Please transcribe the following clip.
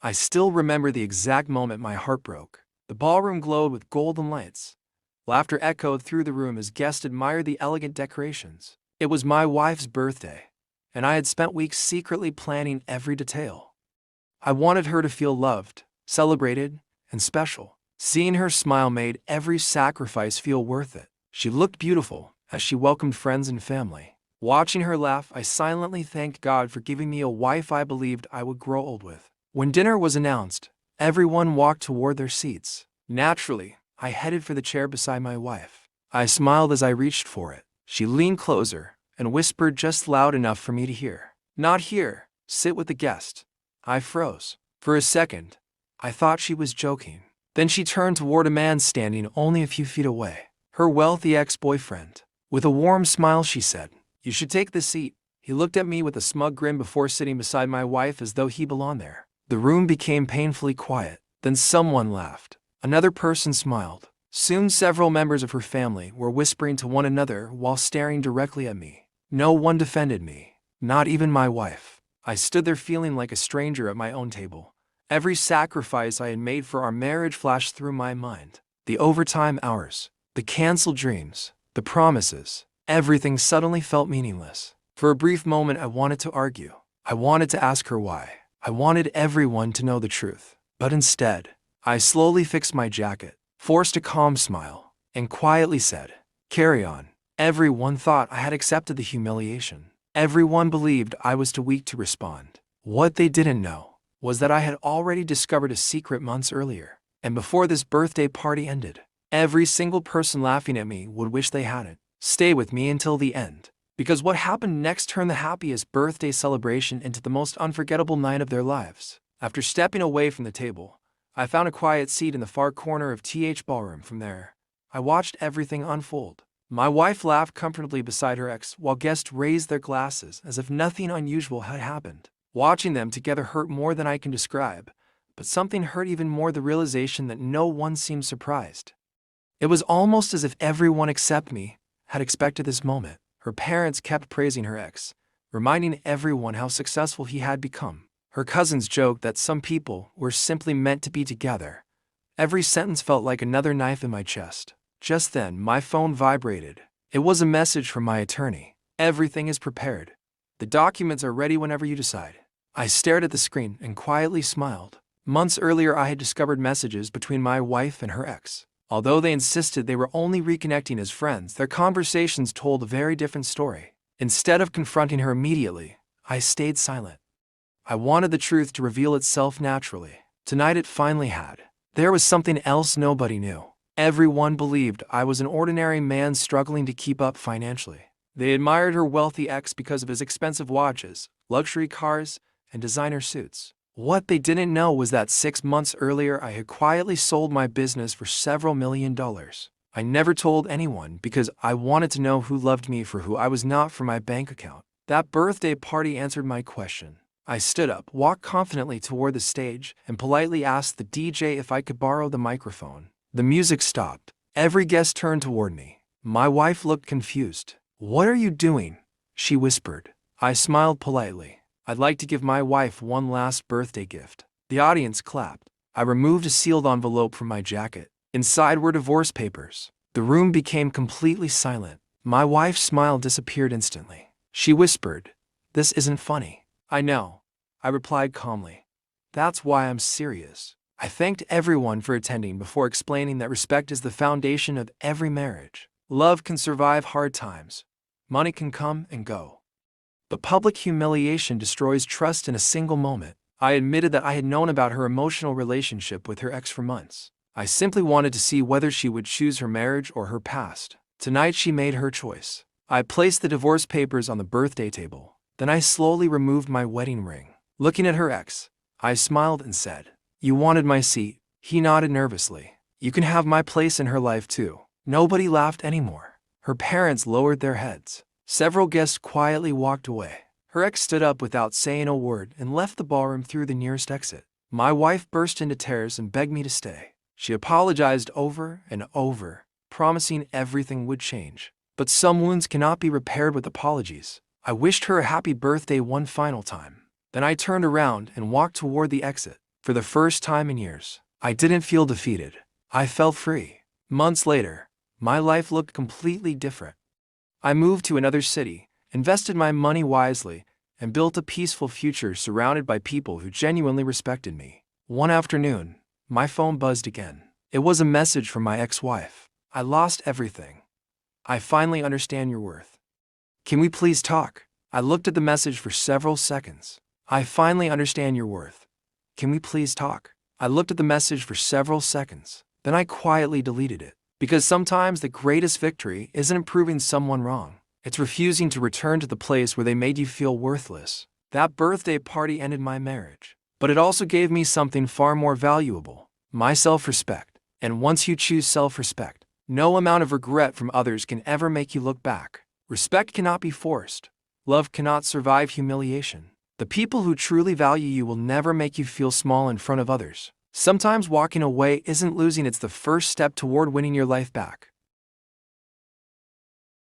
I still remember the exact moment my heart broke. The ballroom glowed with golden lights. Laughter echoed through the room as guests admired the elegant decorations. It was my wife's birthday, and I had spent weeks secretly planning every detail. I wanted her to feel loved, celebrated, and special. Seeing her smile made every sacrifice feel worth it. She looked beautiful as she welcomed friends and family. Watching her laugh, I silently thanked God for giving me a wife I believed I would grow old with. When dinner was announced, everyone walked toward their seats. Naturally, I headed for the chair beside my wife. I smiled as I reached for it. She leaned closer and whispered just loud enough for me to hear. "Not here. Sit with the guest." I froze. For a second, I thought she was joking. Then she turned toward a man standing only a few feet away. Her wealthy ex-boyfriend. With a warm smile, she said, "You should take this seat." He looked at me with a smug grin before sitting beside my wife as though he belonged there. The room became painfully quiet. Then someone laughed. Another person smiled. Soon several members of her family were whispering to one another while staring directly at me. No one defended me, not even my wife. I stood there feeling like a stranger at my own table. Every sacrifice I had made for our marriage flashed through my mind. The overtime hours, the canceled dreams, the promises, everything suddenly felt meaningless. For a brief moment, I wanted to argue. I wanted to ask her why. I wanted everyone to know the truth. But instead, I slowly fixed my jacket, forced a calm smile, and quietly said, "Carry on." Everyone thought I had accepted the humiliation. Everyone believed I was too weak to respond. What they didn't know was that I had already discovered a secret months earlier. And before this birthday party ended, every single person laughing at me would wish they hadn't. Stay with me until the end. Because what happened next turned the happiest birthday celebration into the most unforgettable night of their lives. After stepping away from the table, I found a quiet seat in the far corner of TH Ballroom. From there, I watched everything unfold. My wife laughed comfortably beside her ex while guests raised their glasses as if nothing unusual had happened. Watching them together hurt more than I can describe, but something hurt even more: the realization that no one seemed surprised. It was almost as if everyone except me had expected this moment. Her parents kept praising her ex, reminding everyone how successful he had become. Her cousins joked that some people were simply meant to be together. Every sentence felt like another knife in my chest. Just then, my phone vibrated. It was a message from my attorney. "Everything is prepared. The documents are ready whenever you decide." I stared at the screen and quietly smiled. Months earlier, I had discovered messages between my wife and her ex. Although they insisted they were only reconnecting as friends, their conversations told a very different story. Instead of confronting her immediately, I stayed silent. I wanted the truth to reveal itself naturally. Tonight it finally had. There was something else nobody knew. Everyone believed I was an ordinary man struggling to keep up financially. They admired her wealthy ex because of his expensive watches, luxury cars, and designer suits. What they didn't know was that 6 months earlier I had quietly sold my business for several $1,000,000. I never told anyone because I wanted to know who loved me for who I was, not for my bank account. That birthday party answered my question. I stood up, walked confidently toward the stage, and politely asked the DJ if I could borrow the microphone. The music stopped. Every guest turned toward me. My wife looked confused. "What are you doing?" she whispered. I smiled politely. "I'd like to give my wife one last birthday gift." The audience clapped. I removed a sealed envelope from my jacket. Inside were divorce papers. The room became completely silent. My wife's smile disappeared instantly. She whispered, "This isn't funny." "I know," I replied calmly. "That's why I'm serious." I thanked everyone for attending before explaining that respect is the foundation of every marriage. Love can survive hard times. Money can come and go. But public humiliation destroys trust in a single moment. I admitted that I had known about her emotional relationship with her ex for months. I simply wanted to see whether she would choose her marriage or her past. Tonight she made her choice. I placed the divorce papers on the birthday table. Then I slowly removed my wedding ring. Looking at her ex, I smiled and said, "You wanted my seat." He nodded nervously. "You can have my place in her life too." Nobody laughed anymore. Her parents lowered their heads. Several guests quietly walked away. Her ex stood up without saying a word and left the ballroom through the nearest exit. My wife burst into tears and begged me to stay. She apologized over and over, promising everything would change. But some wounds cannot be repaired with apologies. I wished her a happy birthday one final time. Then I turned around and walked toward the exit. For the first time in years, I didn't feel defeated. I felt free. Months later, my life looked completely different. I moved to another city, invested my money wisely, and built a peaceful future surrounded by people who genuinely respected me. One afternoon, my phone buzzed again. It was a message from my ex-wife. "I lost everything. I finally understand your worth. Can we please talk?" I looked at the message for several seconds. "I finally understand your worth. Can we please talk?" I looked at the message for several seconds. Then I quietly deleted it. Because sometimes the greatest victory isn't proving someone wrong. It's refusing to return to the place where they made you feel worthless. That birthday party ended my marriage. But it also gave me something far more valuable: my self-respect. And once you choose self-respect, no amount of regret from others can ever make you look back. Respect cannot be forced. Love cannot survive humiliation. The people who truly value you will never make you feel small in front of others. Sometimes walking away isn't losing, it's the first step toward winning your life back.